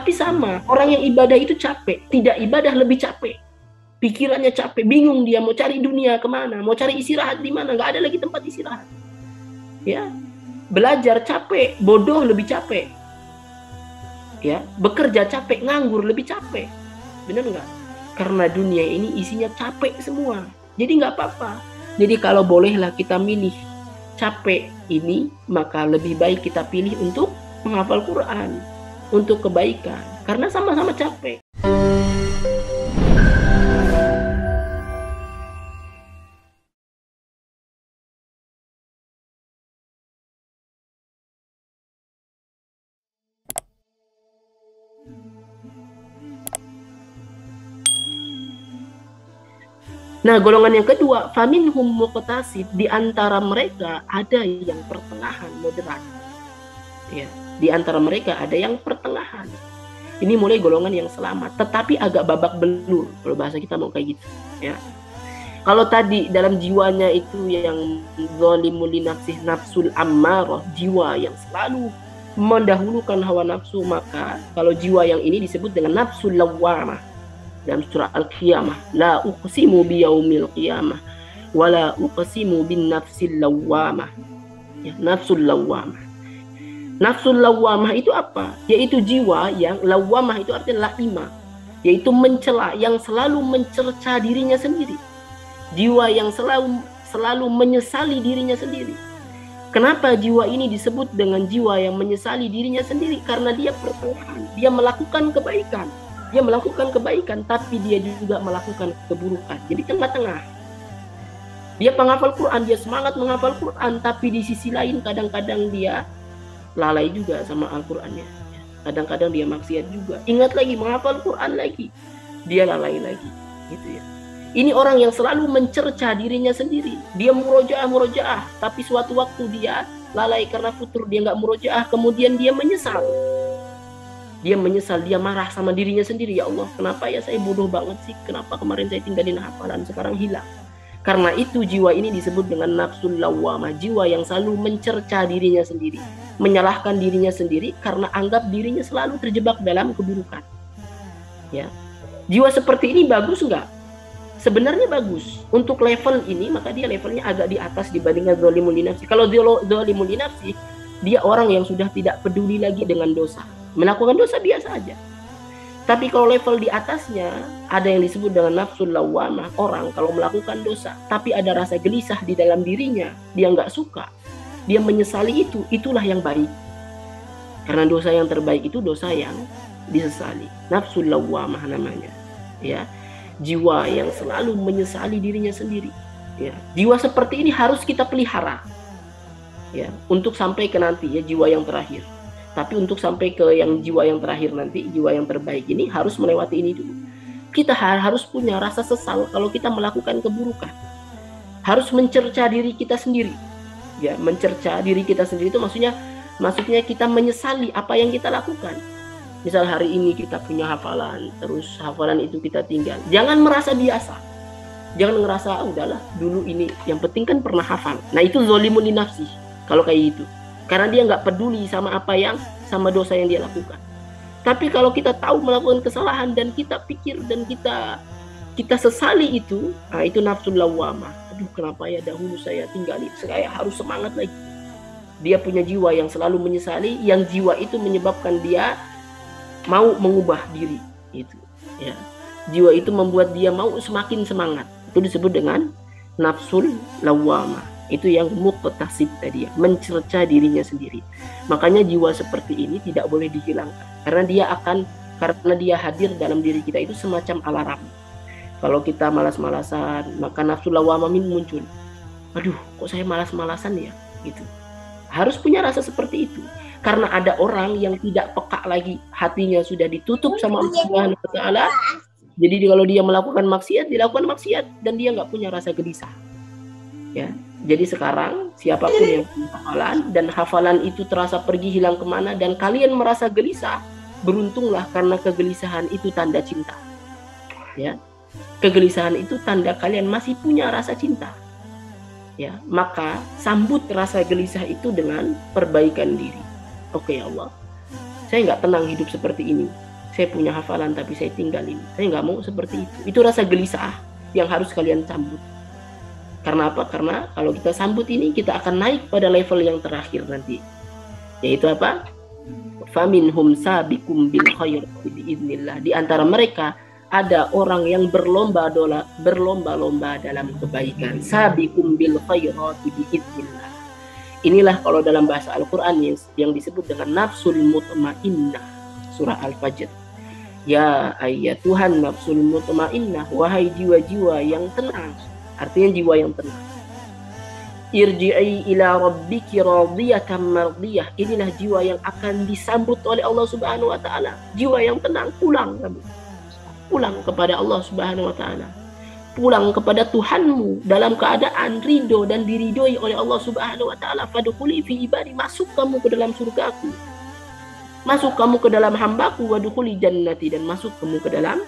Tapi sama, orang yang ibadah itu capek, tidak ibadah lebih capek. Pikirannya capek, bingung dia mau cari dunia kemana, mau cari istirahat di mana, nggak ada lagi tempat istirahat. Ya, belajar capek, bodoh lebih capek. Ya, bekerja capek, nganggur lebih capek. Benar nggak? Karena dunia ini isinya capek semua. Jadi nggak apa-apa. Jadi kalau bolehlah kita milih capek ini, maka lebih baik kita pilih untuk menghafal Quran, untuk kebaikan, karena sama-sama capek. Nah, golongan yang kedua, faminhum muqtasid, di antara mereka ada yang pertengahan, moderat. Ya, di antara mereka ada yang pertengahan. Ini mulai golongan yang selamat, tetapi agak babak belur kalau bahasa kita mau kayak gitu, ya. Kalau tadi dalam jiwanya itu yang zalimul li nafsih, nafsul ammarah, jiwa yang selalu mendahulukan hawa nafsu, maka kalau jiwa yang ini disebut dengan nafsul lawwamah. Dalam surah Al-Qiyamah, la uqsimu biyaumil qiyamah wa la uqsimu bin nafsil lawwamah. Ya, nafsul lawwamah. Nafsul lawwamah itu apa? Yaitu jiwa yang lawwamah itu artinya laimah, yaitu mencela, yang selalu mencerca dirinya sendiri. Jiwa yang selalu menyesali dirinya sendiri. Kenapa jiwa ini disebut dengan jiwa yang menyesali dirinya sendiri? Karena dia pertengahan, dia melakukan kebaikan. Dia melakukan kebaikan, tapi dia juga melakukan keburukan. Jadi tengah-tengah. Dia penghafal Quran, dia semangat menghafal Quran, tapi di sisi lain kadang-kadang dia lalai juga sama Al-Qurannya. Kadang-kadang dia maksiat juga. Ingat lagi, menghafal Quran lagi, dia lalai lagi. Gitu ya. Ini orang yang selalu mencerca dirinya sendiri. Dia murojaah, tapi suatu waktu dia lalai karena futur, dia nggak murojaah, kemudian dia menyesal. Dia menyesal, dia marah sama dirinya sendiri. Ya Allah, kenapa ya saya bodoh banget sih? Kenapa kemarin saya tinggalin hafalan, sekarang hilang? Karena itu jiwa ini disebut dengan nafsul lawwamah, jiwa yang selalu mencerca dirinya sendiri, menyalahkan dirinya sendiri karena anggap dirinya selalu terjebak dalam keburukan. Ya, jiwa seperti ini bagus nggak? Sebenarnya bagus. Untuk level ini, maka dia levelnya agak di atas dibandingkan zalimul li nafsi. Kalau zalimul li nafsi, dia orang yang sudah tidak peduli lagi dengan dosa. Melakukan dosa biasa aja. Tapi kalau level di atasnya, ada yang disebut dengan nafsul lawwamah. Orang kalau melakukan dosa, tapi ada rasa gelisah di dalam dirinya, dia nggak suka, dia menyesali itu, itulah yang baik. Karena dosa yang terbaik itu dosa yang disesali. Nafsul lawwamah namanya. Ya, jiwa yang selalu menyesali dirinya sendiri. Ya, jiwa seperti ini harus kita pelihara. Ya, untuk sampai ke nanti ya jiwa yang terakhir. Tapi untuk sampai ke yang jiwa yang terakhir nanti, jiwa yang terbaik ini harus melewati ini dulu. Kita harus punya rasa sesal kalau kita melakukan keburukan. Harus mencerca diri kita sendiri. Ya, mencerca diri kita sendiri itu maksudnya kita menyesali apa yang kita lakukan. Misal hari ini kita punya hafalan, terus hafalan itu kita tinggal. Jangan merasa biasa. Jangan ngerasa, udahlah dulu ini, yang penting kan pernah hafal. Nah itu zalimul li nafsi kalau kayak gitu. Karena dia nggak peduli sama sama dosa yang dia lakukan. Tapi kalau kita tahu melakukan kesalahan dan kita pikir dan kita sesali itu, nah itu nafsul lawwamah. Aduh, kenapa ya dahulu saya tinggalin, saya harus semangat lagi. Dia punya jiwa yang selalu menyesali, yang jiwa itu menyebabkan dia mau mengubah diri itu. Ya, jiwa itu membuat dia mau semakin semangat. Itu disebut dengan nafsul lawwamah. Itu yang muqtasid tadi ya, mencerca dirinya sendiri. Makanya jiwa seperti ini tidak boleh dihilangkan, karena dia hadir dalam diri kita itu semacam alarm. Kalau kita malas-malasan, maka nafsul lawwamah muncul. Aduh, kok saya malas-malasan ya? Gitu. Harus punya rasa seperti itu. Karena ada orang yang tidak peka lagi, hatinya sudah ditutup sama Allah Subhanahu wa taala. Jadi kalau dia melakukan maksiat, dilakukan maksiat dan dia nggak punya rasa gelisah. Ya. Jadi sekarang siapapun yang punya hafalan dan hafalan itu terasa pergi hilang kemana dan kalian merasa gelisah, beruntunglah karena kegelisahan itu tanda cinta. Ya, kegelisahan itu tanda kalian masih punya rasa cinta. Ya, maka sambut rasa gelisah itu dengan perbaikan diri. Oke ya Allah, saya nggak tenang hidup seperti ini. Saya punya hafalan tapi saya tinggalin. Saya nggak mau seperti itu. Itu rasa gelisah yang harus kalian sambut. Karena apa? Karena kalau kita sambut ini, kita akan naik pada level yang terakhir nanti. Yaitu apa? Faminhum sabiqum bil khair biidznillah. Di antara mereka ada orang yang berlomba-lomba dalam kebaikan. Sabiqum bil khairati biidznillah. Inilah kalau dalam bahasa Al-Qur'an yang disebut dengan nafsul mutmainnah. Surah Al-Fajr. Ya ayyatuhan nafsul mutmainnah, wahai jiwa-jiwa yang tenang. Artinya jiwa yang tenang. Irji'i ila rabbiki radiyatan mardiyah. Inilah jiwa yang akan disambut oleh Allah Subhanahu wa taala. Jiwa yang tenang, pulang kamu. Pulang kepada Allah Subhanahu wa taala. Pulang kepada Tuhanmu dalam keadaan ridho dan diridhoi oleh Allah Subhanahu wa taala. Fadkhuli fi ibadi, masuk kamu ke dalam surgaku. Masuk kamu ke dalam hambaku, wadkhuli jannati, dan masuk kamu ke dalam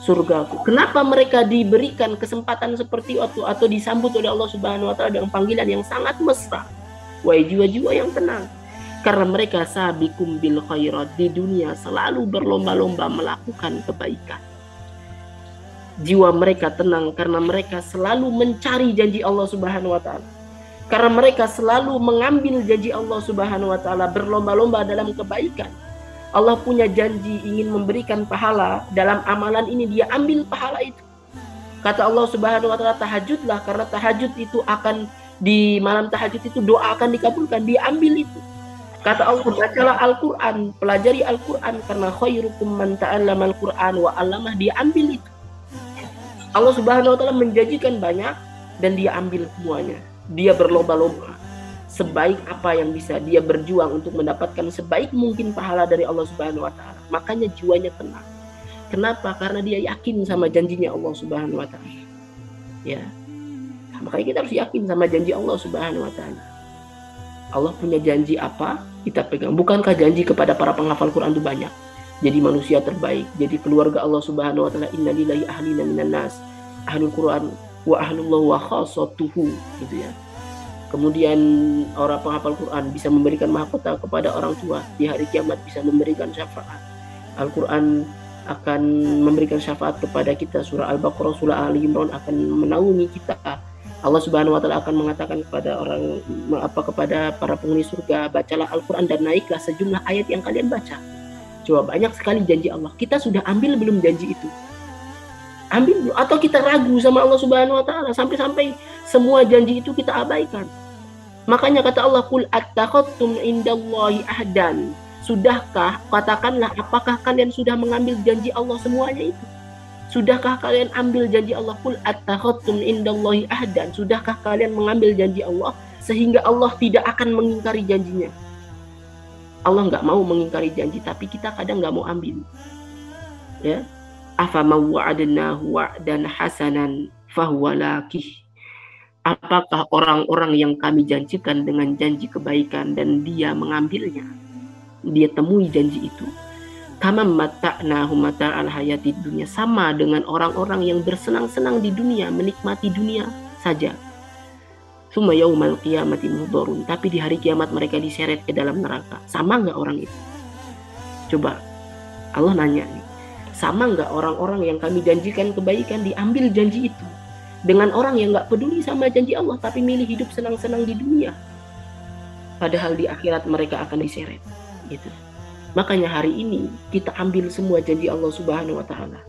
surgaku. Kenapa mereka diberikan kesempatan seperti itu atau disambut oleh Allah Subhanahu wa taala dengan panggilan yang sangat mesra? Wahai jiwa-jiwa yang tenang. Karena mereka sabiqum bil khairat, di dunia selalu berlomba-lomba melakukan kebaikan. Jiwa mereka tenang karena mereka selalu mencari janji Allah Subhanahu wa taala. Karena mereka selalu mengambil janji Allah Subhanahu wa taala, berlomba-lomba dalam kebaikan. Allah punya janji ingin memberikan pahala dalam amalan ini, dia ambil pahala itu. Kata Allah Subhanahu wa taala, tahajudlah, karena tahajud itu akan, di malam tahajud itu doa akan dikabulkan, dia ambil itu. Kata Allah, bacalah Al-Qur'an, pelajari Al-Qur'an, karena khairukum man ta'allama Al-Qur'an wa 'allamah, dia ambil itu. Allah Subhanahu wa taala menjanjikan banyak dan dia ambil semuanya. Dia berlomba-lomba sebaik apa yang bisa, dia berjuang untuk mendapatkan sebaik mungkin pahala dari Allah Subhanahu wa taala. Makanya jiwanya tenang. Kenapa? Karena dia yakin sama janjinya Allah Subhanahu wa taala. Ya. Makanya kita harus yakin sama janji Allah Subhanahu wa taala. Allah punya janji apa? Kita pegang. Bukankah janji kepada para penghafal Quran itu banyak? Jadi manusia terbaik, jadi keluarga Allah Subhanahu wa taala. Innalillahi ahlina minan nas, ahlul Quran wa ahlullah wa khassatuhu, gitu ya. Kemudian orang penghafal Quran bisa memberikan mahkota kepada orang tua, di hari kiamat bisa memberikan syafaat. Al-Quran akan memberikan syafaat kepada kita. Surah Al-Baqarah, surah Ali Imran akan menaungi kita. Allah Subhanahu wa taala akan mengatakan kepada kepada para penghuni surga, bacalah Al-Quran dan naiklah sejumlah ayat yang kalian baca. Coba, banyak sekali janji Allah. Kita sudah ambil belum janji itu? Ambil, atau kita ragu sama Allah Subhanahu wa taala sampai-sampai semua janji itu kita abaikan. Makanya kata Allah, qul attakhadtum indallahi ahdan. Sudahkah, katakanlah, apakah kalian sudah mengambil janji Allah semuanya itu? Sudahkah kalian ambil janji Allah? Qul attakhadtum indallahi ahdan. Sudahkah kalian mengambil janji Allah sehingga Allah tidak akan mengingkari janjinya? Allah nggak mau mengingkari janji, tapi kita kadang nggak mau ambil. Ya. Afamau wa'adnahu wa'dan hasanan fahuwa lakih. Apakah orang-orang yang kami janjikan dengan janji kebaikan dan dia mengambilnya, dia temui janji itu, kama mata'nahu mata'al hayatid dunya, sama dengan orang-orang yang bersenang-senang di dunia, menikmati dunia saja. Summa yaumal qiyamati muhdharun, tapi di hari kiamat mereka diseret ke dalam neraka. Sama nggak orang itu? Coba Allah nanya nih, sama nggak orang-orang yang kami janjikan kebaikan diambil janji itu dengan orang yang nggak peduli sama janji Allah tapi milih hidup senang-senang di dunia, padahal di akhirat mereka akan diseret gitu. Makanya hari ini kita ambil semua janji Allah Subhanahu wa taala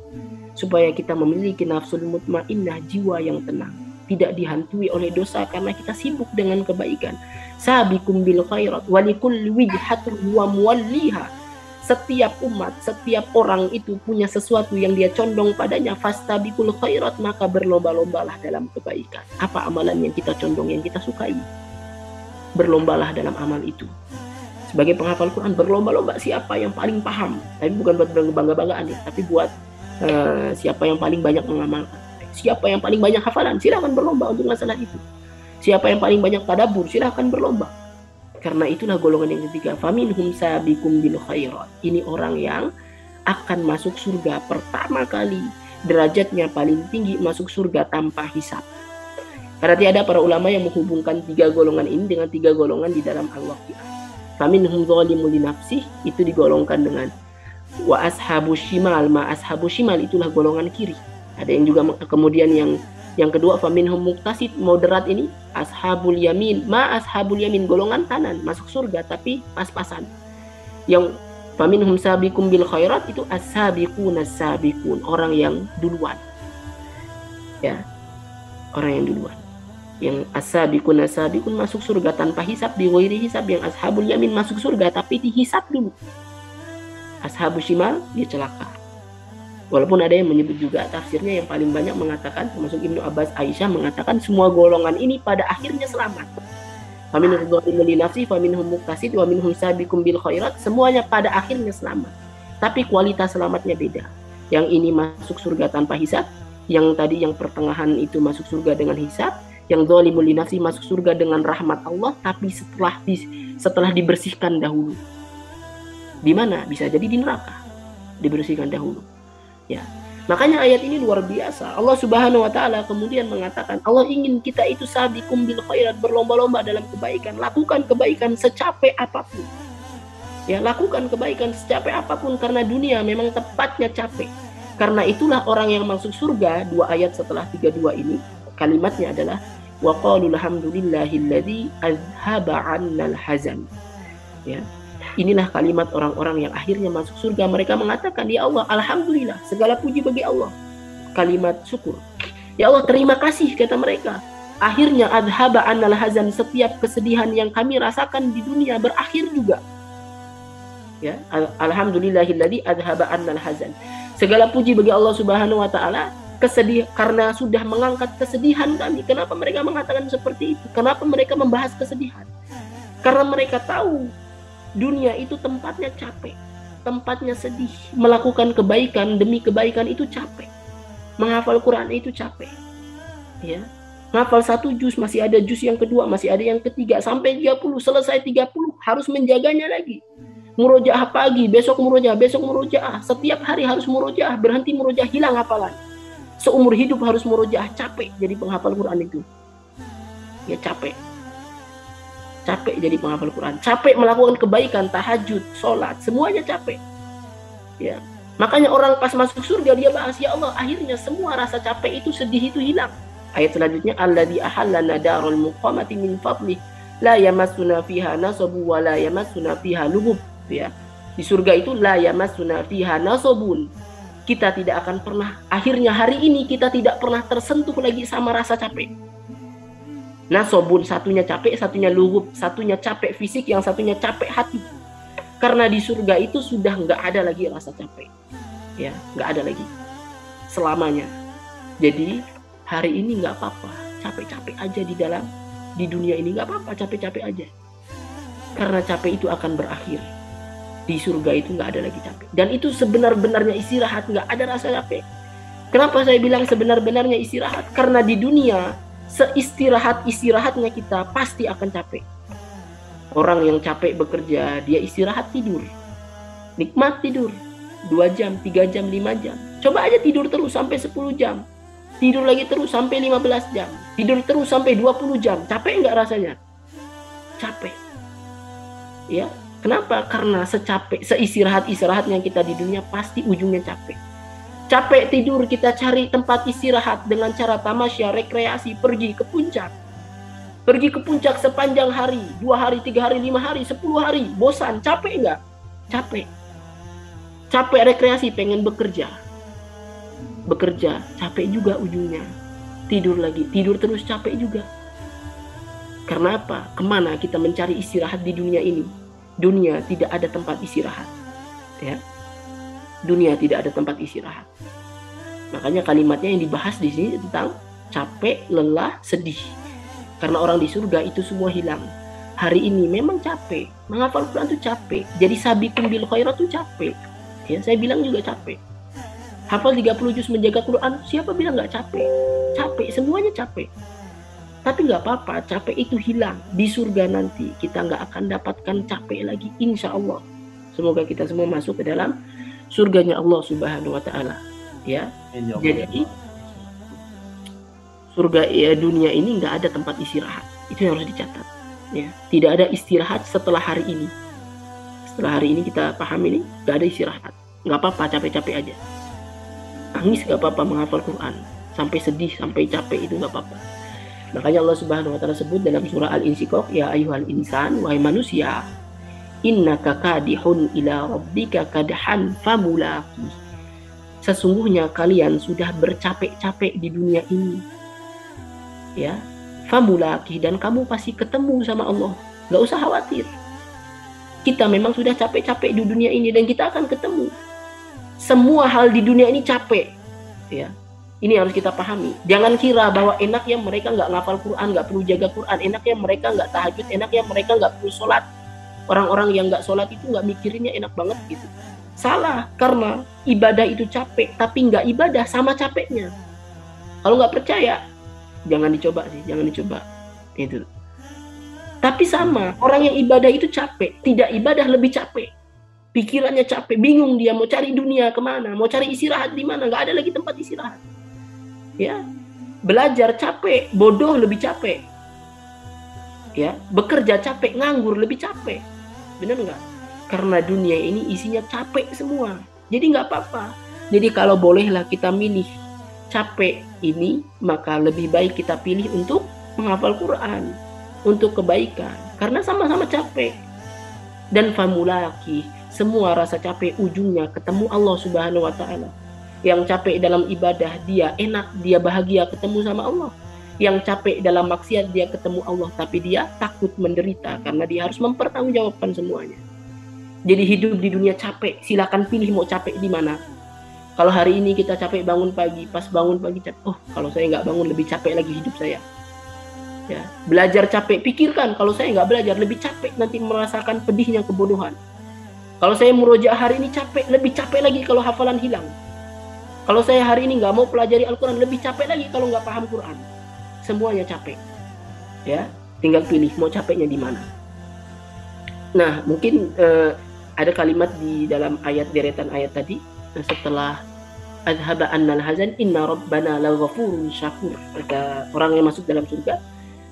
supaya kita memiliki nafsul mutmainnah, jiwa yang tenang, tidak dihantui oleh dosa karena kita sibuk dengan kebaikan. Sabiqum bil khairat walikulli wijhatun wa muwalliha. Setiap umat, setiap orang itu punya sesuatu yang dia condong padanya. Fastabiqul khairat, maka berlomba-lombalah dalam kebaikan. Apa amalan yang kita condong, yang kita sukai? Berlombalah dalam amal itu. Sebagai penghafal Quran, berlomba-lomba siapa yang paling paham. Tapi bukan buat bangga-banggaan ya, tapi buat siapa yang paling banyak mengamalkan. Siapa yang paling banyak hafalan, silahkan berlomba untuk masalah itu. Siapa yang paling banyak tadabbur, silahkan berlomba. Karena itulah golongan yang ketiga, faminhum sabiqum bil khairat. Ini orang yang akan masuk surga pertama kali, derajatnya paling tinggi, masuk surga tanpa hisab. Karena tiada para ulama yang menghubungkan tiga golongan ini dengan tiga golongan di dalam Al-Waqi'ah. Faminhum zalimun li nafsih, itu digolongkan dengan Wa ashabu shimal, ma ashabu shimal itulah golongan kiri. Ada yang juga kemudian yang kedua faminhum muqtasid, moderat ini. Ashabul yamin, ma ashabul yamin, golongan kanan masuk surga tapi pas-pasan. Yang faminhum sabiqum bil khairat itu as-sabiqun as-sabiqun, orang yang duluan. Ya. Orang yang duluan. Yang as-sabiqun as-sabiqun masuk surga tanpa hisab, bi ghairi hisab. Yang ashabul yamin masuk surga tapi dihisab dulu. Ashabul shimal dia celaka. Walaupun ada yang menyebut juga tafsirnya yang paling banyak mengatakan, termasuk Ibnu Abbas, Aisyah mengatakan semua golongan ini pada akhirnya selamat. Faminhum dzalimun li nafsi, faminhum muqtasid, wa minhum sabiqum bil khairat, semuanya pada akhirnya selamat. Tapi kualitas selamatnya beda. Yang ini masuk surga tanpa hisab, yang tadi yang pertengahan itu masuk surga dengan hisab, yang dzalimun li nafsi masuk surga dengan rahmat Allah tapi setelah dibersihkan dahulu. Di mana? Bisa jadi di neraka. Dibersihkan dahulu. Ya. Makanya ayat ini luar biasa. Allah Subhanahu wa taala kemudian mengatakan, Allah ingin kita itu sabiqum bil khairat, berlomba-lomba dalam kebaikan, lakukan kebaikan secapek apapun. Ya, lakukan kebaikan secapek apapun karena dunia memang tepatnya capek. Karena itulah orang yang masuk surga, 2 ayat setelah 32 ini, kalimatnya adalah wa qalu alhamdulillahilladzi azhaba 'annal hazan. Ya. Inilah kalimat orang-orang yang akhirnya masuk surga. Mereka mengatakan, ya Allah, alhamdulillah, segala puji bagi Allah. Kalimat syukur. Ya Allah, terima kasih, kata mereka. Akhirnya adhaba annal hazan, setiap kesedihan yang kami rasakan di dunia berakhir juga. Ya, alhamdulillahilladzi adhaba annal hazan. Segala puji bagi Allah Subhanahu wa taala, karena sudah mengangkat kesedihan kami. Kenapa mereka mengatakan seperti itu? Kenapa mereka membahas kesedihan? Karena mereka tahu dunia itu tempatnya capek, tempatnya sedih. Melakukan kebaikan demi kebaikan itu capek. Menghafal Quran itu capek. Ya. Menghafal 1 juz, masih ada juz yang kedua, masih ada yang ketiga, sampai 30, selesai 30 harus menjaganya lagi. Murojaah pagi, besok murojaah, setiap hari harus murojaah, berhenti murojaah hilang hafalan. Seumur hidup harus murojaah, capek jadi penghafal Quran itu. Ya capek. Capek jadi penghafal Quran, capek melakukan kebaikan, tahajud, sholat, semuanya capek. Ya, makanya orang pas masuk surga dia bahas, ya Allah, akhirnya semua rasa capek itu, sedih itu hilang. Ayat selanjutnya, alladzi ahallana darul muqamati min fadlih la yamassuna fiha nasabu wa la yamassuna fiha lugub. Ya, di surga itu la yamassuna fiha nasabun. Kita tidak akan pernah, akhirnya hari ini kita tidak pernah tersentuh lagi sama rasa capek. Nasobun, satunya capek, satunya lugub, satunya capek fisik, yang satunya capek hati. Karena di surga itu sudah nggak ada lagi rasa capek. Ya, nggak ada lagi. Selamanya. Jadi hari ini nggak apa-apa, capek-capek aja di dunia ini, nggak apa-apa, capek-capek aja. Karena capek itu akan berakhir. Di surga itu nggak ada lagi capek. Dan itu sebenar-benarnya istirahat, nggak ada rasa capek. Kenapa saya bilang sebenar-benarnya istirahat? Karena di dunia seistirahatnya kita pasti akan capek. Orang yang capek bekerja, dia istirahat tidur. Nikmat tidur 2 jam, 3 jam, 5 jam. Coba aja tidur terus sampai 10 jam. Tidur lagi terus sampai 15 jam. Tidur terus sampai 20 jam. Capek nggak rasanya? Capek. Ya, kenapa? Karena seistirahatnya kita di dunia pasti ujungnya capek. Capek tidur, kita cari tempat istirahat dengan cara tamasya, rekreasi, pergi ke puncak. Pergi ke puncak sepanjang hari, 2 hari, 3 hari, 5 hari, 10 hari. Bosan, capek nggak? Capek. Capek rekreasi, pengen bekerja. Bekerja, capek juga ujungnya. Tidur lagi, tidur terus capek juga. Karena apa? Kemana kita mencari istirahat di dunia ini? Dunia tidak ada tempat istirahat. Ya. Dunia tidak ada tempat istirahat. Makanya kalimatnya yang dibahas di sini tentang capek, lelah, sedih. Karena orang di surga itu semua hilang. Hari ini memang capek. Menghafal Quran itu capek. Jadi sabiqum bil khairat itu capek. Ya, saya bilang juga capek. Hafal 30 juz, menjaga Quran, siapa bilang nggak capek? Capek, semuanya capek. Tapi nggak apa-apa, capek itu hilang. Di surga nanti kita nggak akan dapatkan capek lagi, insya Allah. Semoga kita semua masuk ke dalam surganya Allah Subhanahu wa taala. Ya. Jadi surga dunia ini nggak ada tempat istirahat. Itu yang harus dicatat. Ya, tidak ada istirahat setelah hari ini. Setelah hari ini kita paham ini, nggak ada istirahat. nggak apa-apa, capek-capek aja. Nangis nggak apa-apa menghafal Quran, sampai sedih, sampai capek itu nggak apa-apa. Makanya Allah Subhanahu wa taala sebut dalam surah Al-Insyiqaq, ya ayyuhal insan, wahai manusia, innaka kadihun ila rabbika kadhan famulaqi. Sesungguhnya kalian sudah bercapek-capek di dunia ini. Ya, famulaqi, dan kamu pasti ketemu sama Allah. Nggak usah khawatir. Kita memang sudah capek-capek di dunia ini dan kita akan ketemu. Semua hal di dunia ini capek. Ya. Ini harus kita pahami. Jangan kira bahwa enaknya mereka nggak ngafal Quran, nggak perlu jaga Quran, enaknya mereka nggak tahajud, enaknya mereka nggak perlu sholat. Orang-orang yang nggak sholat itu nggak mikirinnya enak banget gitu. Salah, karena ibadah itu capek, tapi nggak ibadah sama capeknya. Kalau nggak percaya, jangan dicoba sih, jangan dicoba. Itu. Tapi sama, orang yang ibadah itu capek, tidak ibadah lebih capek. Pikirannya capek, bingung dia mau cari dunia kemana, mau cari istirahat di mana, nggak ada lagi tempat istirahat. Ya, belajar capek, bodoh lebih capek. Ya, bekerja capek, nganggur lebih capek. Benar nggak? Karena dunia ini isinya capek semua. Jadi nggak apa-apa. Jadi kalau bolehlah kita milih capek ini, maka lebih baik kita pilih untuk menghafal Quran, untuk kebaikan, karena sama-sama capek. Dan famulaki, semua rasa capek ujungnya ketemu Allah Subhanahu wa taala. Yang capek dalam ibadah, dia enak, dia bahagia ketemu sama Allah. Yang capek dalam maksiat, dia ketemu Allah, tapi dia takut menderita karena dia harus mempertanggungjawabkan semuanya. Jadi hidup di dunia capek, silakan pilih mau capek di mana. Kalau hari ini kita capek bangun pagi, pas bangun pagi capek, oh kalau saya nggak bangun lebih capek lagi hidup saya. Ya, belajar capek, pikirkan kalau saya nggak belajar lebih capek nanti merasakan pedihnya kebodohan. Kalau saya murojaah hari ini capek, lebih capek lagi kalau hafalan hilang. Kalau saya hari ini nggak mau pelajari Al-Quran, lebih capek lagi kalau nggak paham Quran. Semuanya capek. Ya, tinggal pilih mau capeknya di mana. Nah, mungkin ada kalimat di dalam ayat, deretan ayat tadi, setelah adhaba annal hazan inna rabbana laghafurun syakur. Kata orang yang masuk dalam surga,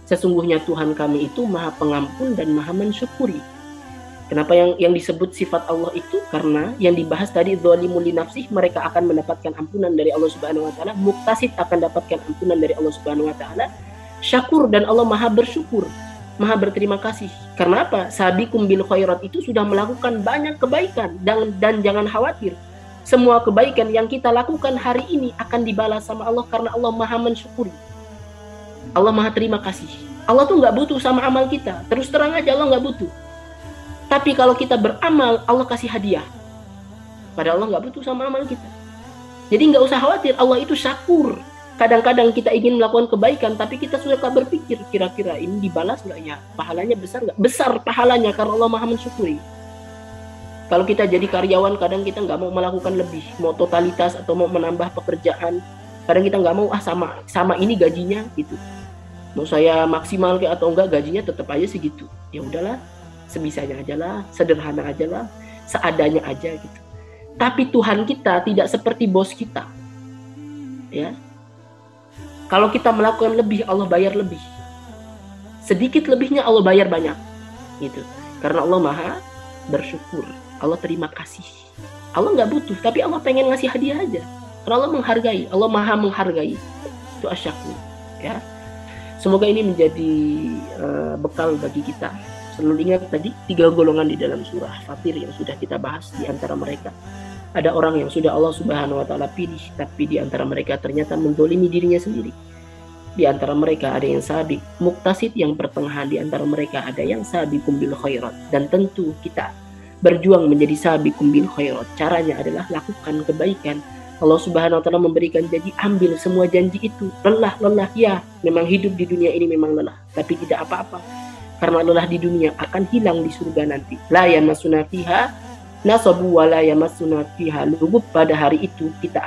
sesungguhnya Tuhan kami itu maha pengampun dan maha mensyukuri. Kenapa yang disebut sifat Allah itu? Karena yang dibahas tadi, dzalimun li nafsih, mereka akan mendapatkan ampunan dari Allah Subhanahu wa taala, muktasid akan dapatkan ampunan dari Allah Subhanahu wa taala, syakur, dan Allah maha bersyukur, maha berterima kasih. Karena apa? Sabiqum bil khairat itu sudah melakukan banyak kebaikan, dan jangan khawatir. Semua kebaikan yang kita lakukan hari ini akan dibalas sama Allah karena Allah maha mensyukuri. Allah maha terima kasih. Allah tuh nggak butuh sama amal kita. Terus terang aja Allah nggak butuh. Tapi kalau kita beramal, Allah kasih hadiah. Padahal Allah nggak butuh sama amal kita. Jadi nggak usah khawatir, Allah itu syakur. Kadang-kadang kita ingin melakukan kebaikan, tapi kita sudah berpikir, kira-kira ini dibalas nggak ya? Pahalanya besar nggak? Besar pahalanya karena Allah maha mensyukuri. Kalau kita jadi karyawan, kadang kita nggak mau melakukan lebih, mau totalitas atau mau menambah pekerjaan. Kadang kita nggak mau, sama ini gajinya gitu. Mau saya maksimal ke atau enggak, gajinya tetap aja segitu. Ya udahlah, sebisanya aja lah, sederhana aja lah, seadanya aja gitu. Tapi Tuhan kita tidak seperti bos kita. Ya. Kalau kita melakukan lebih, Allah bayar lebih. Sedikit lebihnya Allah bayar banyak. Gitu. Karena Allah maha bersyukur. Allah terima kasih. Allah nggak butuh, tapi Allah pengen ngasih hadiah aja. Karena Allah menghargai, Allah maha menghargai. Itu asyakur. Ya. Semoga ini menjadi bekal bagi kita. Selalu ingat tadi 3 golongan di dalam surah Fatir yang sudah kita bahas. Di antara mereka ada orang yang sudah Allah Subhanahu wa taala pilih, tapi di antara mereka ternyata menzalimi dirinya sendiri. Di antara mereka ada yang sabiq muktasid, yang pertengahan. Di antara mereka ada yang sabiqum bil khairat. Dan tentu kita berjuang menjadi sabiqum bil khairat. Caranya adalah lakukan kebaikan. Allah Subhanahu wa taala memberikan janji, ambil semua janji itu. Lelah ya, memang hidup di dunia ini memang lelah, tapi tidak apa-apa. Karena lelah di dunia akan hilang di surga nanti. La yamassuna fiha nasabu wa la yamassuna fiha lugub. Pada hari itu kita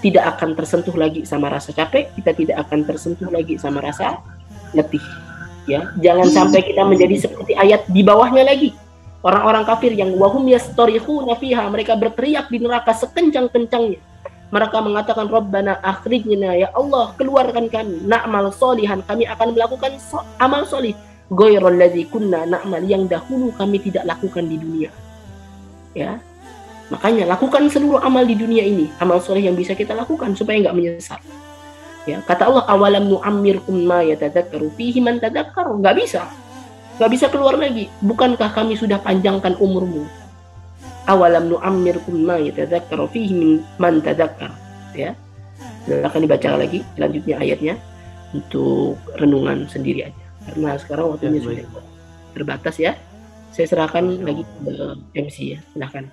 tidak akan tersentuh lagi sama rasa capek, kita tidak akan tersentuh lagi sama rasa letih. Ya, jangan sampai kita menjadi seperti ayat di bawahnya lagi. Orang-orang kafir yang wahum yastarihuna fiha, mereka berteriak di neraka sekencang-kencangnya. Mereka mengatakan, Rabbana akhrijna, ya Allah keluarkan kami, na'mal solihan, kami akan melakukan amal solih. Ghairal ladzi kunna na'mal, yang dahulu kami tidak lakukan di dunia. Ya. Makanya lakukan seluruh amal di dunia ini, amal soleh yang bisa kita lakukan supaya nggak menyesal. Ya, kata Allah, awalam nu'ammirkum ma yatadzakkaru fihi man tadzakkar. Nggak bisa keluar lagi. Bukankah kami sudah panjangkan umurmu? Awalam nu'ammirkum ma yatadzakkaru fihi man tadzakkar. Ya, akan dibaca lagi selanjutnya ayatnya untuk renungan sendiri aja. Karena sekarang waktunya sudah terbatas ya. Saya serahkan lagi ke MC ya. Silahkan.